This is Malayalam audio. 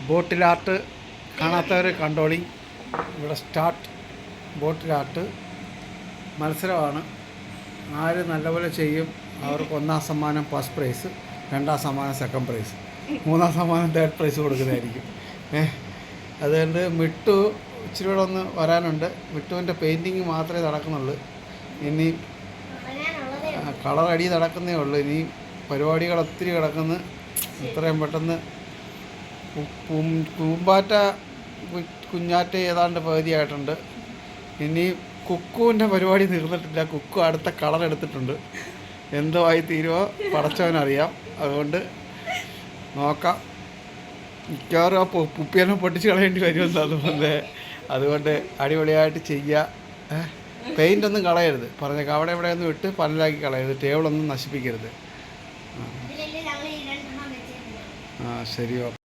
ബോട്ടിലാർട്ട് കാണാത്തവർ കണ്ടോളി. ഇവിടെ സ്റ്റാർട്ട് ബോട്ടിലാർട്ട് മത്സരമാണ്. ആര് നല്ലപോലെ ചെയ്യും അവർക്ക് 1ാം സമ്മാനം ഫസ്റ്റ് പ്രൈസ്, 2ാം സമ്മാനം സെക്കൻഡ് പ്രൈസ്, 3ാം സമ്മാനം തേർഡ് പ്രൈസ് കൊടുക്കുന്നതായിരിക്കും. അതുകൊണ്ട് മിട്ടു ഇച്ചിരി കൂടെ ഒന്ന് വരാനുണ്ട്. മിട്ടുവിൻ്റെ പെയിൻറ്റിങ് മാത്രമേ നടക്കുന്നുള്ളൂ. ഇനി കളർ അടി നടക്കുന്നേ ഉള്ളൂ. ഇനി പരിപാടികൾ ഒത്തിരി കിടക്കുന്നു. എത്രയും പെട്ടെന്ന് പൂമ്പാറ്റ കുഞ്ഞാറ്റ ഏതാണ്ട് പകുതിയായിട്ടുണ്ട്. ഇനി കുക്കുവിൻ്റെ പരിപാടി തീർന്നിട്ടില്ല. കുക്കു അടുത്ത കളർ എടുത്തിട്ടുണ്ട്. എന്തോ ആയി തീരുമോ പടച്ചവനറിയാം. അതുകൊണ്ട് നോക്കാം. മിക്കവാറും ആ കുപ്പിയെല്ലാം പൊട്ടിച്ച് കളയേണ്ടി വരുമെന്ന് തോന്നുന്നത്. അതുകൊണ്ട് അടിപൊളിയായിട്ട് ചെയ്യുക. പെയിൻ്റൊന്നും കളയരുത് പറഞ്ഞേക്കാം. അവിടെ ഇവിടെ ഒന്നും ഇട്ട് പനലാക്കി കളയരുത്. ടേബിളൊന്നും നശിപ്പിക്കരുത്. ശരി.